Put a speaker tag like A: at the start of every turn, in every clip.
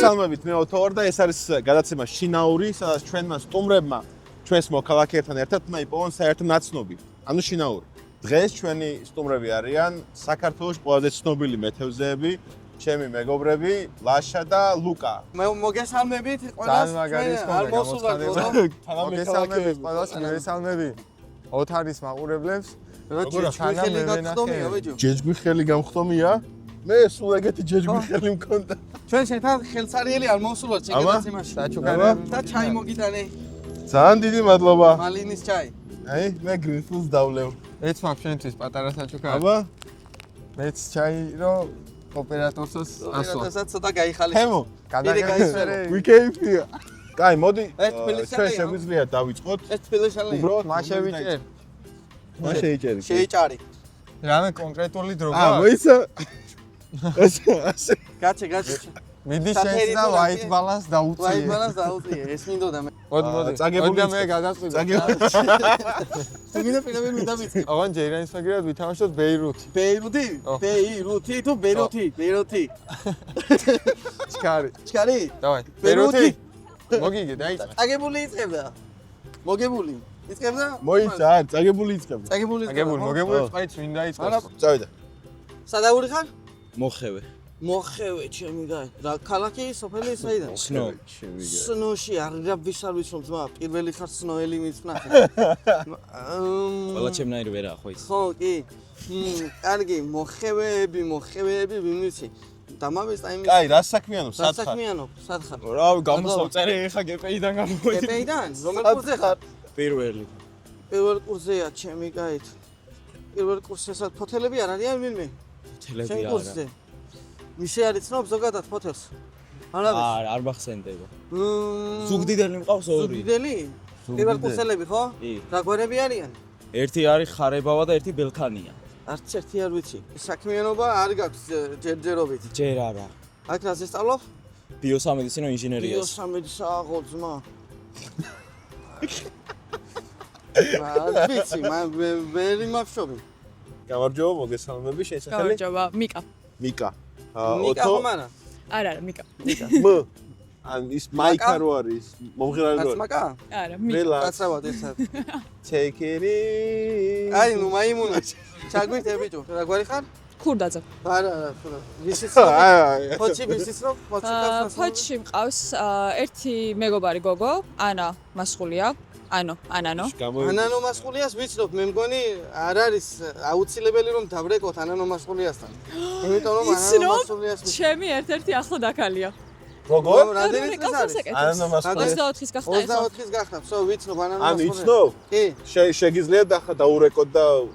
A: მოგესალმებით, მე ოთორ და ეს არის გადაცემა შინაური, სადაც ჩვენმა სტუმრებმა ჩვენს მოქალაქეებთან ერთად მოიპოვონ საერთო ნაცნობი, ანუ შინაური. დღეს ჩვენი სტუმრები არიან საქართველოს ყველაზე ცნობილი მეთევზეები, ჩემი მეგობრები ლაშა და ლუკა.
B: მოგესალმებით ყველას.
C: მოგესალმებით ყველას, მოგესალმებით. ოთარის მაყურებლებს.
A: ჯეჯგვი ხელი გამხდომია? მე სულ ეგეთი ჯეჯგვი ხელი მქონდა.
B: ჩვენ შენთან ხელსარიელი არ მოსულოთ შეგედაცემაში. და ჩაი მოგიტანე.
A: ძალიან დიდი მადლობა.
B: მალინის ჩაი.
A: აი, მე გრინფულს დავლევ.
C: ეც მაქვს შენთვის პატარა საჩუქარი.
A: აბა,
C: მეც ჩაი რომ ოპერატორსაც ასვა.
B: რასაც ცოტა გაიხალისო.
A: ჰემო,
C: გადაგაიხსერე.
A: ვიკეიფია. კაი, მოდი.
B: ეს თბილისელია.
A: ჩვენ შეგვიძლია დავიწყოთ.
B: ეს თბილისელი.
A: უბრალოდ
C: მაშევიჭერ.
A: მა შეიჭერი.
B: შეიჭარი.
C: რამე კონკრეტული დრო
A: აა, მოიცა. ასე.
B: გაჩე.
C: მიდი შენს და white balance დაუწიე.
B: White balance დაუწიე, ეს მინდოდა მე.
C: მოდი.
A: წაგებული
C: მე გადაწყვიტე.
B: თუმცა პირდაპირ მიდამიწი.
C: აღან ჯეირანის მაგერად ვითამაშოთ ბეირუთი.
B: ბეირუთი? ბეირუთი თუ ბეირუთი? ბეირუთი.
C: ჩქარი. დავაი. ბეირუთი. მოგიგე, დაიწყე.
B: წაგებული იწყებდა. მოგებული. იწყებდა?
A: მოიცა, წაგებული იწყებდა.
B: წაგებული.
C: მოგებული წაიც ვინ დაიწყოს.
A: წავიდა.
B: სადაური ხარ?
D: მოხევე.
B: მოხევე ჩემი გაი. რა ქალაქი სოფელი საიდან?
D: სნო.
B: სნოში არ ვის ვიცნობ ძმა, პირველი ხარ სნოელი მიცნახე.
D: ყველა ჩემნაირი ვერაა ხო ის.
B: ხო, კი. კარგი, მოხევეები, ვინ ვიცი? დამავეს ტაიმი.
A: კაი, რა საქმიანობ? სად ხარ?
B: სად ხარ?
A: რავი, გამოსავწერე ხა გპ-დან გამოვიდი.
B: გპ-დან? რომელ კურსზე ხარ?
D: პირველი.
B: პირველ კურსზეა ჩემი გაით. პირველ კურსესაც ფოთელები არ არიან ვინმე?
D: თელები არა.
B: მისე არის ცნობ ზოგადად ფოთელს. არავის.
D: არ მახსენდება. ზუგდიდელი მყავს ორი.
B: ზუგდიდელი? პირველ კურსელები ხო?
D: კი.
B: რა გვერები არიან?
D: ერთი არის ხარებავა და ერთი ბელქანია.
B: არც ერთი არ ვიცი. საქმიანობა არ გაქვს ჯერჯერობით.
D: ჯერ არა.
B: აქ რას ესწავლობ?
D: ბიოსამედიცინო ინჟინერიას.
B: ბიოსამედიცინო აღოძმა. ვიცი, ვერი მახშობი.
A: გამარჯობა, მოგესალმები, შესაძლებელი.
E: გამარჯობა, მიკა.
A: მიკა.
B: მიკა ხომ არა?
E: არა, მიკა.
A: მ. ან ის მაიკა რო არის, მომღერალი რო
B: კაც
A: არის.
B: მაკა?
E: არა, მიკა.
B: კაცრავად ერთად.
A: Take it in.
B: აი, ნუ მაიმუნა. ჩაგვით ბიჭო, რა გვარი ხარ?
E: ქურდაძე.
B: არა, ვისიც
A: აი.
B: ფოჩი ვისიც რო?
E: ფოჩში მყავს ერთი მეგობარი გოგო, ანა მასხულია. ანო.
B: ანანო მასხულიას ვიცნობ, მე მგონი არ არის აუცილებელი რომ დავრეკოთ ანანო მასხულიასთან. იმიტომ რომ ანანო მასხულიას
E: ჩემი ერთ-ერთი ახლო დაქალია.
A: როგორ?
B: რამდენი წელი არის?
A: ანანო მასხულიას.
E: 24-ის გახდა ეს.
B: 24-ის გახდა, всё, ვიცნობ ანანო
A: ან
B: მასხულიას.
A: იცნობ?
B: კი.
A: შეგიძლია დაურეკოთ და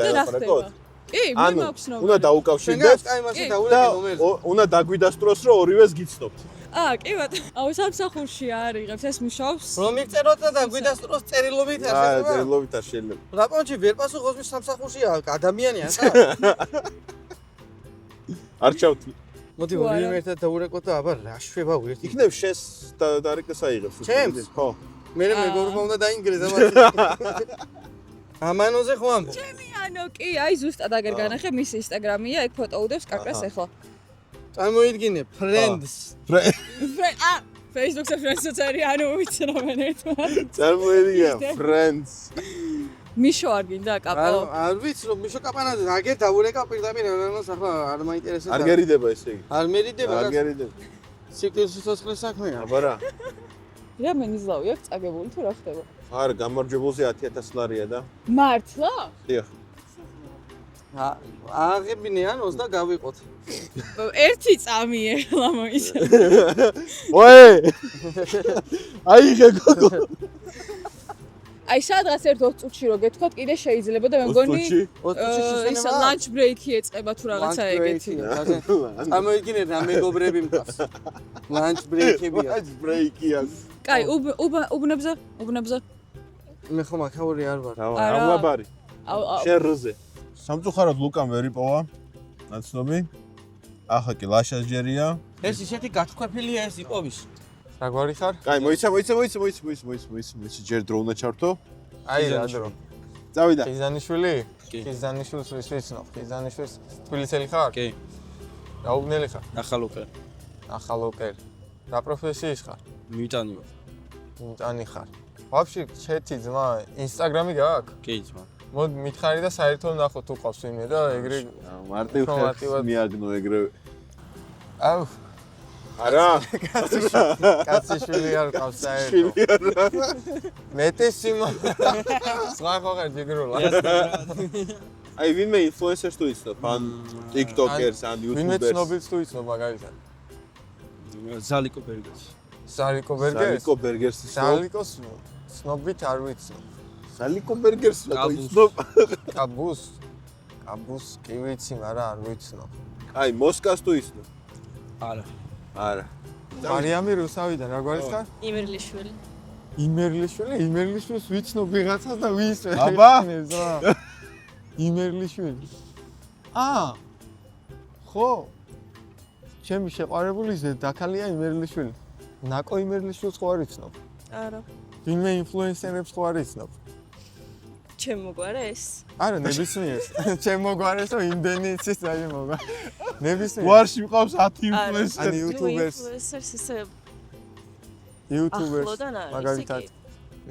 A: დაეყრეკოთ?
E: კი, მე მაქვს ნომერი.
A: უნდა
B: შენ
A: დაუკავშირდეთ
B: გას ტაიმაში დაურეკე ნომერს.
A: უნდა დაგვიდასტროს რომ ორივეს გიცნობთ.
E: კი ბატონო. აუ სამსახურში არიღებს ეს მუშაობს.
B: რომ მიგწეროთ და დაგვიდასწროს წერილობით არ შეიძლება?
A: წერილობით არ შეიძლება.
B: რაპონჩი ვერ პასუხობს მის სამსახურშია, ადამიანია ხა?
A: არ ჩავთვლი.
B: მოდი ვიღიმ ერთად დაურეკოთ და აბა რა შვება ვერთი.
A: იქნებ შეს დარეკეს აიღებს.
B: ჩემს?
A: ხო.
B: მე მეგობრობა უნდა დაინგრეზა მათი. ამანოზე ხო ამბობ?
E: ჩემი ანო კი, აი ზუსტად აგერ განახე მის ინსტაგრამია, ეგ ფოტო უდევს კაკრას ახლა.
B: წარმოიდგინე friends.
E: Facebook-ზე friends-იც არის, ანუ ვიცნობენ ერთმანეთს.
A: წარმოიდგინე friends.
E: მიშო არ გინდა კაპო?
B: არ ვიცი რომ მიშო კაპანაძე აგერ დაურეკა პირდაპირ ეროვნოს ახლა არ მაინტერესებს.
A: არ გერიდება ესე იგი.
B: არ მერიდება.
A: არ გერიდება.
B: სიკვდილის სიცოცხლის საქმეა.
A: აბა რა.
E: რა მენიზლავი აქვს წაგებული თუ რა ხდება?
A: არ გამარჯვებულზე 10000 ლარია და.
E: მართლა?
A: დიახ.
B: აღებინე ან 20 და გავიყოთ.
E: ერთი წამი ეხლა მოიცა.
A: ოე! აი გოგო.
E: აი სადღაც ერთ 20 წუთში რო გეთქვათ, კიდე შეიძლება და მე მგონი
B: 20 წუთში
E: ისა lunch break-ი ეწება თუ რაღაცა ეგეთი.
B: წარმოიდგინე რა მეგობრები მყავს. lunch break-ებია.
A: lunch break-ია.
E: კაი, უბნებზე.
B: მე ხომ აქაური არ ვარ.
A: ამლაბარი. შერზე. სამწუხაროდ ლუკამ ვერ იპოვა. ნაცნობი. ახლა კი ლაშას ჯერია.
B: ეს ისეთი გაჩქვეფილია ეს იპოვის.
C: რა გვარი ხარ?
A: კაი, მოიცა. ჯერ დრო უნდა ჩართო.
C: აი რა დრო.
A: წავიდა.
C: ხიზანიშვილი?
D: კი.
C: ხიზანიშვილს ვიცნობ. ხიზანიშვილს თბილისელი ხარ?
D: კი.
C: რაუბნელი ხარ?
D: ახალუკა.
C: ახალოკელი. რა პროფესიის ხარ?
D: მიტანი ვარ.
C: მიტანი ხარ. Вообще, ჩეთი ძმა, ინსტაგრამი გააქვს?
D: კი ძმა.
C: მოდი მითხარი და საერთოდ ნახოთ თუ ყავს ვინმე და ეგრე
A: მარტივ ხერხს მიაგნო ეგრევე.
C: აუ,
A: არა?
C: კაციშვილი არ ყავს საერთოდ. მეტი სიმო. სხვა ხარ ჯიგროლა.
A: აი ვინმე ინფლუენსერს თუ იცნობ, ან TikTokers, ან
C: ვინმე
A: YouTubers.
C: ცნობილს თუ იცნობ მაგალითად.
D: ზალიკო ბერგერს.
C: სალიკო ბერგერს?
A: სალიკო ბერგერს იცნობ?
C: სალიკოს ცნობით არ ვიცნობ.
A: სალიკო ბერგერს რა იცნობ?
C: კაბუს კი ვიცი, მაგრამ არ ვიცნობ.
A: აი მოსკას თუ იცნობ?
D: არა.
A: არა.
C: მარიამი რუსავიდან რა გვარის ხარ?
E: იმერლიშვილი.
C: იმერლიშვილს ვიცნობ ვიღაცას და ვის
A: აბა?
C: იმერლიშვილი. ხო. ჩემი შეყვარებული დაქალია იმერლიშვილი. ნაკო იმერლიშვილს ხო არ იცნობ?
E: არა.
C: ვინმე ინფლუენსერებს ხო არ იცნობ?
E: ჩემ მოგვარეს?
C: არა, ნებისმიერს. ჩემ მოგვარეს რომ იმდენი იცის რაიმე მოგვა. ნებისმიერს.
A: გვარში მყავს 10
C: ან
A: ინფლუენსერი.
C: იუთუბერს,
E: ინფლუენსერს ისე
C: იუთუბერს.
E: ახლოდან არის,
C: მაგალითად,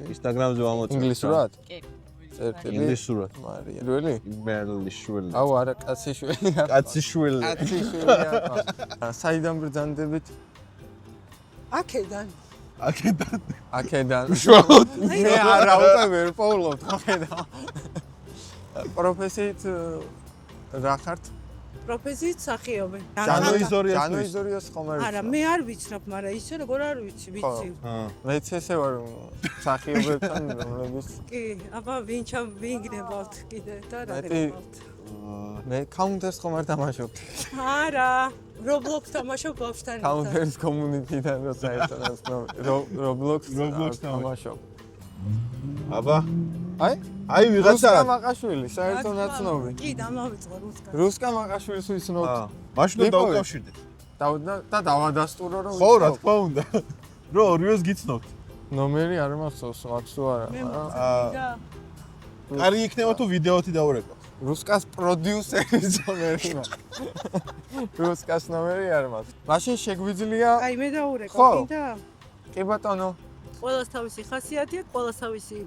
A: ინსტაგრამზე ვამოწევ.
C: ინგლისურად?
E: კი.
C: წერტილი.
A: ინგლისურად.
C: მარია. როელი?
A: იმერლიშვილი.
C: აუ, არა, კაციშვილი.
A: კაციშვილი.
C: კაციშვილი. საიდან ბრძანდებით?
F: აქედან.
C: აქედან.
A: უშუალოდ.
C: მე არა უკვე ვერ პოულობ აქედან. პროფესიით რა ხართ?
F: პროფესიით მსახიობი.
C: ჯანოიზორიას ხომ არ
F: არა, მე არ ვიცნობ, მაგრამ ისე როგორ არ ვიცი.
C: მეც ესე ვარ მსახიობებთან რომლებიც
F: კი, აბა ვინ გნებავთ კიდე და რა
C: მეტი
F: გნებავთ?
C: მე counter-ს ხომ არ დამაშობთ.
F: არა, Roblox თამაშობ ბავშვთან.
C: counter-ს community-დან რო საერთოდ Roblox დამაშობ.
A: აბა.
C: აი
A: ვიღაცა
C: რუსკა მაყაშვილი, საერთოდ ნაცნობი.
F: კი, დამავიწყო რუსკა.
C: რუსკა მაყაშვილს ვიცნობ.
A: მაშინ დავუკავშირდეთ.
C: და დავადასტურო რომ
A: ხო, რა თქმა უნდა. რო ორივეს გიცნობთ.
C: ნომერი არ მახსოვს, მაქვს თუ არა,
F: მე
C: მაგრამ
F: და
A: არი იქნება თუ ვიდეოთი დაურეკო.
C: რუსკას პროდიუსერის ნომერი მაქვს. რუსკას ნომერი არ მაქვს. მაშინ შეგვიძლია
F: აი მე დაურეკო,
C: ხო.
F: კიდე?
C: კი ბატონო,
F: ყველას თავისი ხასიათი აქვს, ყველას თავისი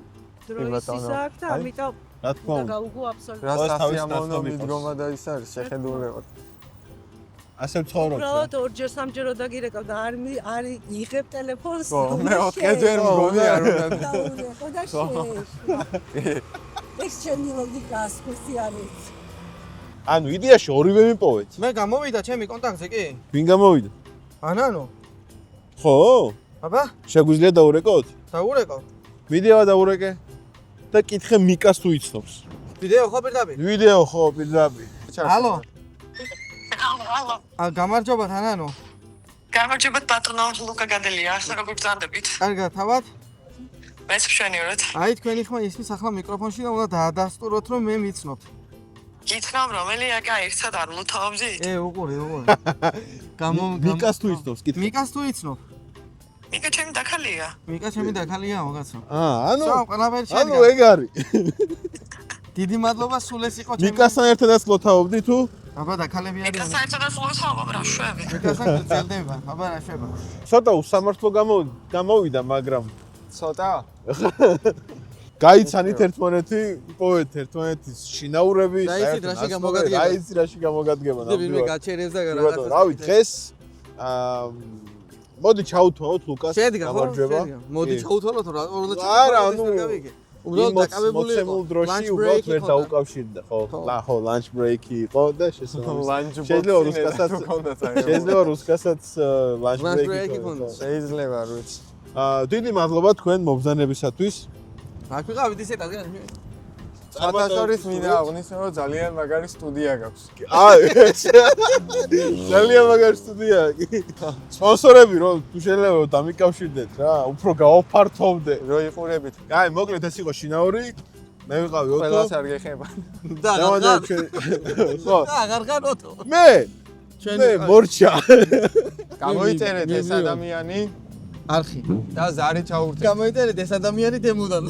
F: დროის
C: ბატონო.
F: ისა აქვს და
A: აი.
F: ამიტომ
A: რა თქმა
F: და
A: უნდა.
F: გაუგო აბსოლუტურად.
C: რა
A: ყველას თავისი
C: სასიამოვნო
A: ნაცნობი
C: მიდგომა და ის არის შეხედულება.
A: ასე ვცხოვრობ.
F: უბრალოდ ორჯერ სამჯერ დაგირეკავ და არ იღებ ტელეფონს.
C: ხო, მე 4-ჯერ მგონი არ უნდა.
F: დაურეკო და შეეშვა. ეს ჩემი ლოგიკა სპეციალით.
A: ანუ იდეაში ორივე მიპოვეთ.
B: მე გამოვიდა ჩემი კონტაქტზე კი?
A: ვინ გამოვიდა?
B: ანანო.
A: ხო?
B: აბა,
A: შეგვიძლია დაურეკოთ?
B: დაურეკავ.
A: ვიდეო დაურეკე და კითხე მიკას თუ იცნობს.
B: ვიდეო ხო პირდაპირ?
A: ვიდეო ხო, პირდაპირ.
B: ალო.
G: ალო.
B: გამარჯობათ ანანო.
G: გამარჯობათ ბატონო ლუკა გადელია, ახლა როგორ გწანდებით?
B: კარგად, თავად?
G: მეც მშვენივრად.
B: აი თქვენი ხმა ისმის ახლა მიკროფონში და უნდა დაადასტუროთ რომ მე მიცნობთ.
G: გითხრამ რომელია კაი, ერთად არ ლუთავობდი?
B: უყური.
A: მიკას თუ იცნობს, კითხე.
B: მიკას თუ იცნობ?
G: მიკა ჩემი დაქალია.
B: მიკა ჩემი დაქალია მაგაცა.
A: ანუ
B: სულ ყველაფერი
A: ანუ
B: შედგა.
A: ეგ არის.
B: დიდი მადლობა სულ ეს იყო ჩემი.
A: მიკასთან ერთადაც ლოთავობდი თუ?
B: აბა დაქალები
G: მიკა
B: არიან.
G: საერთოდაც ლუთავობ რა შვები.
B: მიკასთან გრძელდება. აბა რა შეება.
A: ცოტა უსამართლო გამოვიდა, მაგრამ
C: ცოტა
A: გაიცანით ერთმანეთი, იპოვეთ ერთმანეთის შინაურები,
B: და იცით რაში გამოგადგება.
A: რა იცი რაში გამოგადგება.
B: ვინმე გაჩერებს და
A: ნამდვილად. რავი, დღეს მოდი ჩაუთვალოთ ლუკას.
B: შედგა ხო?
A: გამარჯვება.
B: მოდი ჩაუთვალოთ რა
A: არა, ანუ
B: უბრალოდ დაკავებული იყო.
A: მოცემულ დროში უბრალოდ ვერ დაუკავშირდა, ხო? ხო, lunch break-ი იყო და შესაძლოა. შეიძლება რუსკასაც lunch break-ი
B: იქონდა.
C: შეიძლება არ ვიცი.
A: დიდი მადლობა თქვენ მობრძანებისათვის.
B: აქ ვიყავით ისე დაგან.
C: საერთოდ მინდა აღნიშნო რომ ძალიან მაგარი სტუდია გაქვს.
A: ძალიან მაგარი სტუდია. სპონსორები რომ თუ შეიძლება დამიკავშირდეთ რა, უფრო გავაფართოვდე.
C: რო იყურებით.
A: აი, მოკლედ ეს იყო შინაური. მე ვიყავი ოტო.
C: ყველას არ გეხება.
B: და
A: ხო.
B: აღარ ოტო.
A: მე მორჩა.
C: გამოიწერეთ ეს ადამიანი
B: არხი.
C: და ზარი ჩაურთეთ.
B: გამოიწერეთ ეს ადამიანი დემოდან.